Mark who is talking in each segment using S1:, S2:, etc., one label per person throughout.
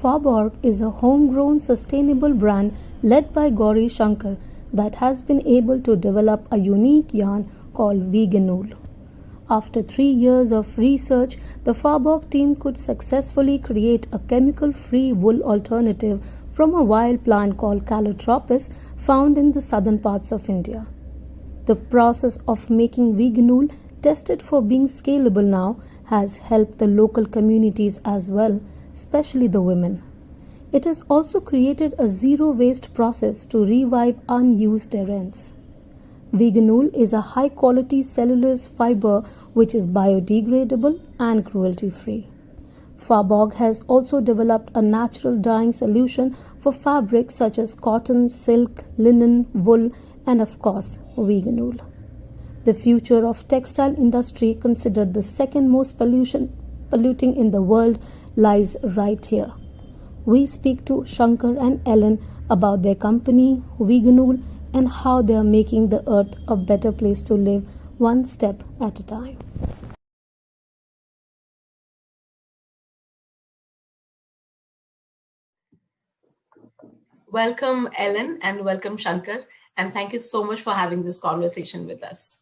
S1: Faborg is a homegrown sustainable brand led by Gowri Shankar that has been able to develop a unique yarn called Weganool. After 3 years of research, the Faborg team could successfully create a chemical-free wool alternative from a wild plant called Calotropis found in the southern parts of India. The process of making Weganool, tested for being scalable now, has helped the local communities as well, especially the women. It has also created a zero waste process to revive unused errands. Weganool is a high quality cellulose fiber which is biodegradable and cruelty free. Faborg has also developed a natural dyeing solution for fabrics such as cotton, silk, linen, wool, and of course, Weganool. The future of textile industry, considered the second most polluting in the world, lies right here. We speak to Shankar and Elen about their company, Weganool, and how they are making the earth a better place to live one step at a time.
S2: Welcome, Ellen, and welcome, Shankar. And thank you so much for having this conversation with us.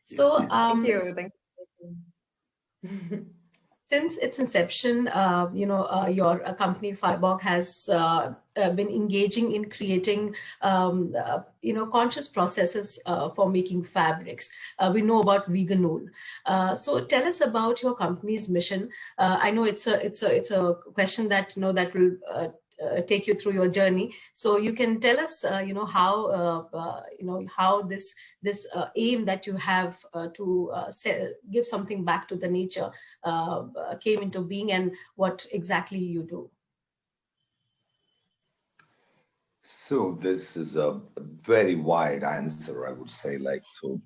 S2: So,
S3: thank you.
S2: Since its inception, your company Faborg has been engaging in creating, conscious processes for making fabrics. We know about Weganool. So tell us about your company's mission. I know it's a question that that will take you through your journey. So you can tell us, how this aim that you have to give something back to the nature came into being, and what exactly you do.
S4: So this is a very wide answer, I would say. So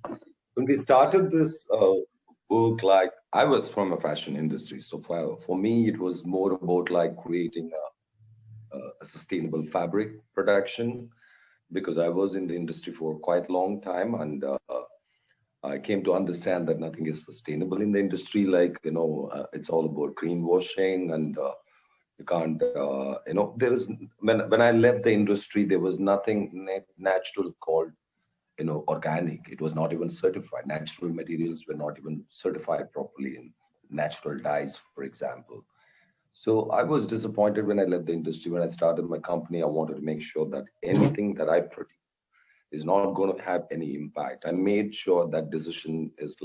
S4: when we started this work, I was from a fashion industry. So for me, it was more about creating a sustainable fabric production, because I was in the industry for quite a long time, and I came to understand that nothing is sustainable in the industry. It's all about greenwashing, and you can't, there is, when I left the industry, there was nothing natural called, organic. It was not even certified. Natural materials were not even certified properly in natural dyes, for example. So I was disappointed when I left the industry. When I started my company, I wanted to make sure that anything that I produce is not going to have any impact. I made sure that decision is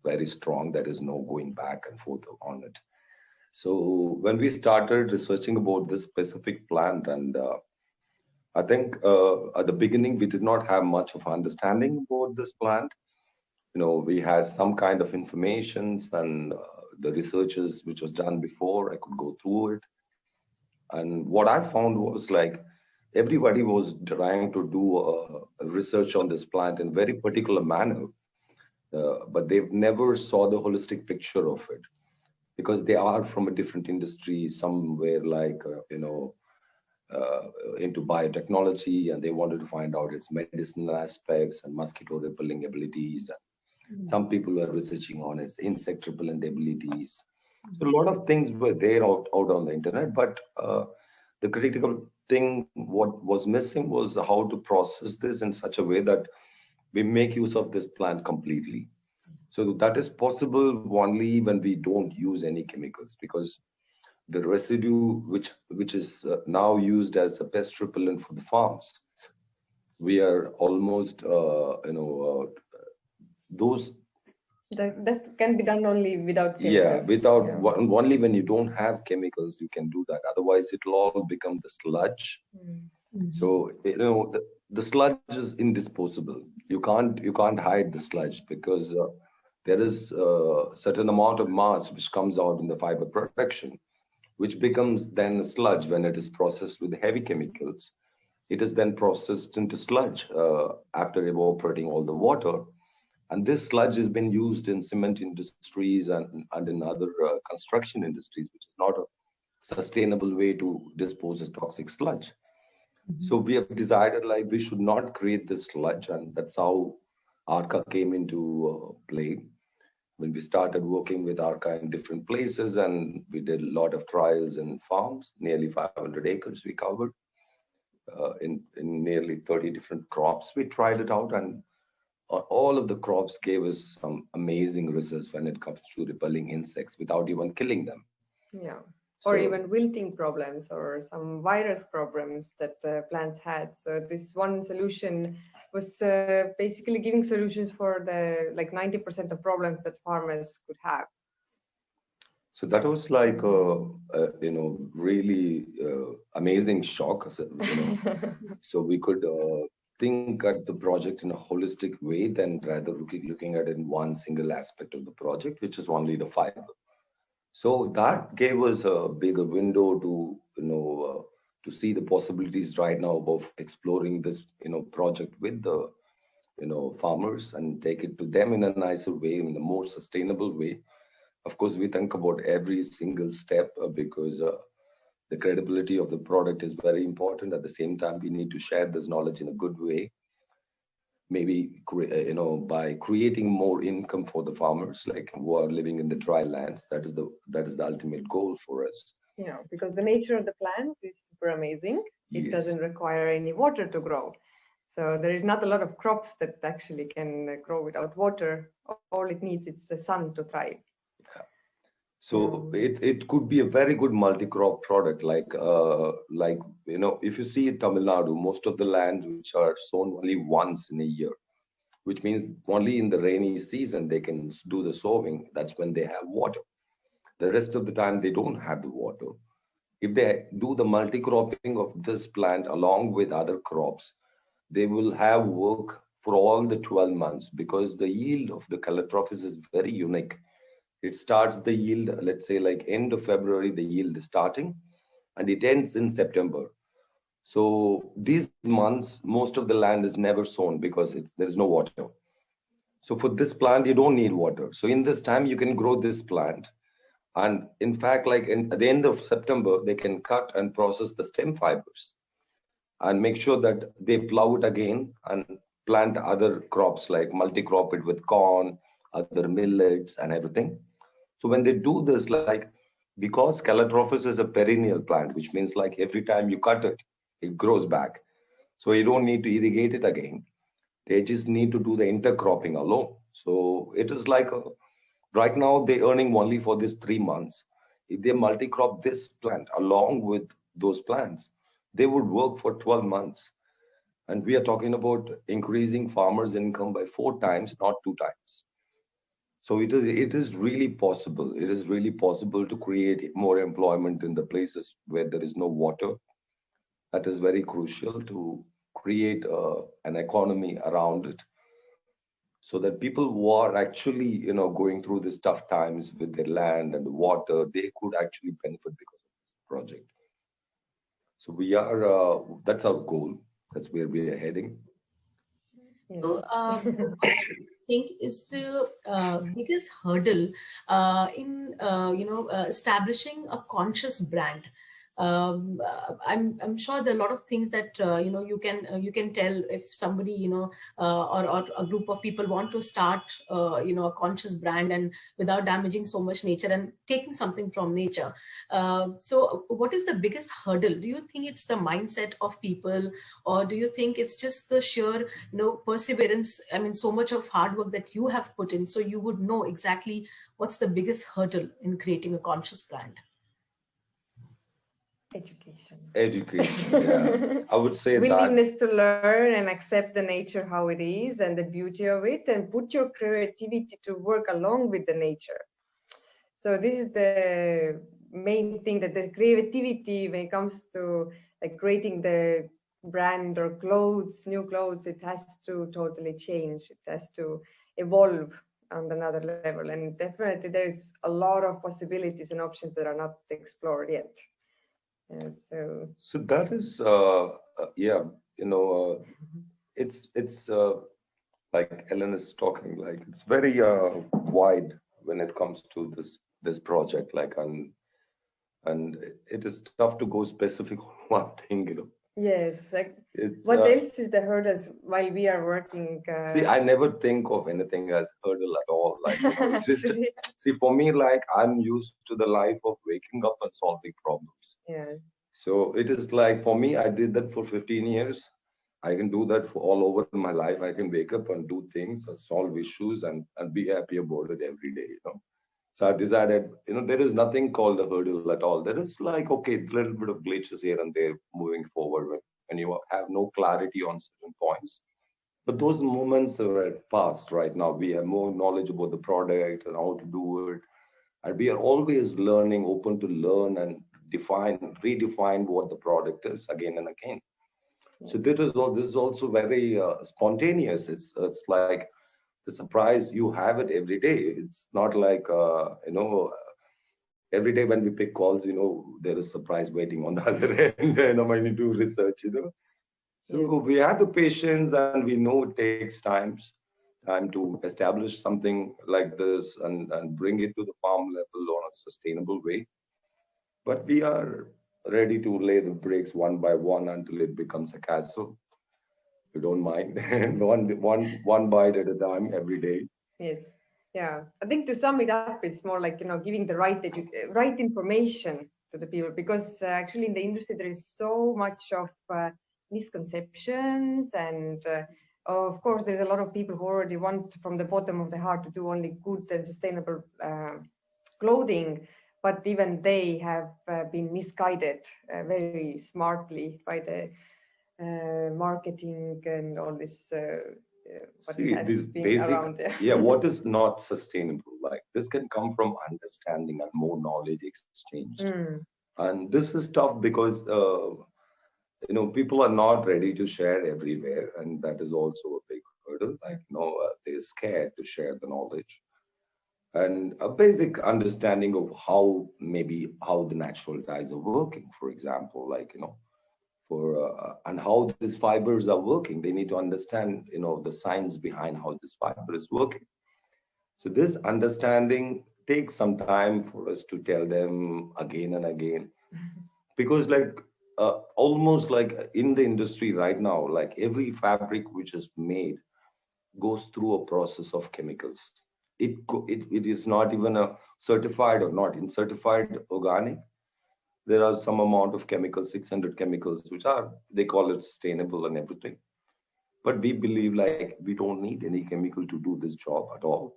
S4: very strong. There is no going back and forth on it. So when we started researching about this specific plant, and I think at the beginning, we did not have much of understanding about this plant. We had some kind of information, and the researches which was done before, I could go through it. And what I found was everybody was trying to do research on this plant in a very particular manner, but they've never saw the holistic picture of it, because they are from a different industry, somewhere into biotechnology, and they wanted to find out its medicinal aspects and mosquito repelling abilities. Some people were researching on its insect repellent abilities. So a lot of things were there out on the internet, but the critical thing, what was missing, was how to process this in such a way that we make use of this plant completely. So that is possible only when we don't use any chemicals, because the residue which is now used as a pest repellent for the farms, we are almost those
S3: that can be done only without chemicals.
S4: Yeah, only when you don't have chemicals you can do that. Otherwise, it will all become the sludge. So the sludge is indisposable. You can't hide the sludge, because there is a certain amount of mass which comes out in the fiber production, which becomes then sludge when it is processed with heavy chemicals. It is then processed into sludge after evaporating all the water. And this sludge has been used in cement industries and in other construction industries, which is not a sustainable way to dispose of toxic sludge. So we have decided we should not create this sludge, and that's how ARCA came into play. when we started working with Arca in different places, and we did a lot of trials in farms, nearly 500 acres we covered in nearly 30 different crops. We tried it out, and all of the crops gave us some amazing results when it comes to repelling insects without even killing them.
S3: Yeah.
S4: So,
S3: Or even wilting problems or some virus problems that plants had. So this one solution was basically giving solutions for the like 90% of problems that farmers could have.
S4: so that was like really amazing shock. So, so we could think at the project in a holistic way than rather looking at it in one single aspect of the project, which is only the fiber. So that gave us a bigger window to to see the possibilities right now of exploring this project with the farmers and take it to them in a nicer way, in a more sustainable way. Of course, we think about every single step because the credibility of the product is very important. At the same time, we need to share this knowledge in a good way. Maybe by creating more income for the farmers, like who are living in the dry lands. That is the ultimate goal for us.
S3: Yeah, because the nature of the plant is super amazing. It
S4: Yes.
S3: doesn't require any water to grow. So there is not a lot of crops that actually can grow without water. All it needs is the sun to thrive.
S4: So it could be a very good multi-crop product, like if you see in Tamil Nadu, most of the land which are sown only once in a year, which means only in the rainy season they can do the sowing. That's when they have water. The rest of the time they don't have the water. If they do the multi-cropping of this plant along with other crops, they will have work for all the 12 months because the yield of the Calotropis is very unique. It starts the yield, let's say like end of February, the yield is starting, and it ends in September. So these months, most of the land is never sown because there is no water. So for this plant, you don't need water. So in this time, you can grow this plant. And in fact, like at the end of September, they can cut and process the stem fibers and make sure that they plow it again and plant other crops, like multi-crop it with corn, other millets and everything. So when they do this, like, because Calotropis is a perennial plant, which means like every time you cut it, it grows back. So you don't need to irrigate it again. They just need to do the intercropping alone. So it is like right now they're earning only for this 3 months. If they multi-crop this plant along with those plants, they would work for 12 months. And we are talking about increasing farmers' income by 4 times, not 2 times. So it is really possible. It is really possible to create more employment in the places where there is no water. That is very crucial to create an economy around it, so that people who are actually going through these tough times with their land and the water, they could actually benefit because of this project. So we are that's our goal. That's where we are heading.
S2: So, what do you think is the biggest hurdle in establishing a conscious brand? I'm sure there are a lot of things that you can tell if somebody or a group of people want to start a conscious brand and without damaging so much nature and taking something from nature. So what is the biggest hurdle? Do you think it's the mindset of people, or do you think it's just the sheer perseverance? I mean, so much of hard work that you have put in, so you would know exactly what's the biggest hurdle in creating a conscious brand.
S3: Education,
S4: yeah. I would say
S3: willingness to learn and accept the nature how it is and the beauty of it, and put your creativity to work along with the nature. So this is the main thing, that the creativity, when it comes to like creating the brand or clothes, new clothes, it has to totally change. It has to evolve on another level, and definitely there's a lot of possibilities and options that are not explored yet.
S4: So that is it's like Ellen is talking, like it's very wide when it comes to this project, like and it is tough to go specific on one thing,
S3: Yes.
S4: It's
S3: What else is the hurdles while we are working?
S4: see, I never think of anything as hurdle at all. Like, it's just
S3: Actually,
S4: see for me, like I'm used to the life of waking up and solving problems.
S3: yes.
S4: So it is like for me, I did that for 15 years. I can do that for all over my life. I can wake up and do things, solve issues, and be happy about it every day. So I decided, there is nothing called a hurdle at all. There is like, okay, a little bit of glitches here and there moving forward when you have no clarity on certain points. But those moments are past right now. We have more knowledge about the product and how to do it. And we are always learning, open to learn and redefine what the product is again and again. So this is also very spontaneous. It's like the surprise, you have it every day. It's not like every day when we pick calls, there is surprise waiting on the other end. When you do research. So
S3: Yes.
S4: we have the patience, and we know it takes time to establish something like this and bring it to the farm level on a sustainable way. But we are ready to lay the bricks one by one until it becomes a castle. You don't mind. One bite at a time every day.
S3: Yes. Yeah. I think to sum it up, it's more like, giving the right information to the people, because actually in the industry there is so much of misconceptions, and of course there's a lot of people who already want from the bottom of the heart to do only good and sustainable clothing, but even they have been misguided very smartly by the marketing and all this what
S4: See,
S3: has
S4: this
S3: been
S4: basic,
S3: around.
S4: yeah, what is not sustainable? Like this can come from understanding and more knowledge exchanged.
S3: Mm,
S4: And this is tough because, people are not ready to share everywhere. And that is also a big hurdle. Like, they're scared to share the knowledge. And a basic understanding of how the natural dyes are working, for example, like, for and how these fibers are working. They need to understand, the science behind how this fiber is working. So this understanding takes some time for us to tell them again and again, because like almost like in the industry right now, like every fabric which is made goes through a process of chemicals. It is not even a certified or not in certified organic. There are some amount of chemicals, 600 chemicals, which are, they call it sustainable and everything. But we believe like we don't need any chemical to do this job at all.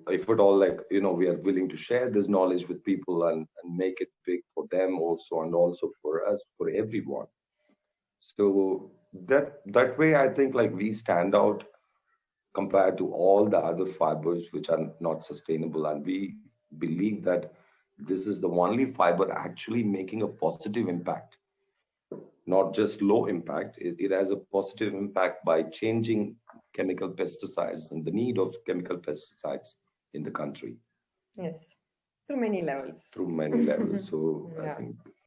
S4: If at all, like, we are willing to share this knowledge with people and make it big for them also, and also for us, for everyone. So that way, I think like we stand out compared to all the other fibers which are not sustainable. And we believe that this is the only fiber actually making a positive impact, not just low impact. It has a positive impact by changing chemical pesticides and the need of chemical pesticides in the country
S3: yes, through many levels.
S4: through many levels. So I
S3: Yeah.
S4: think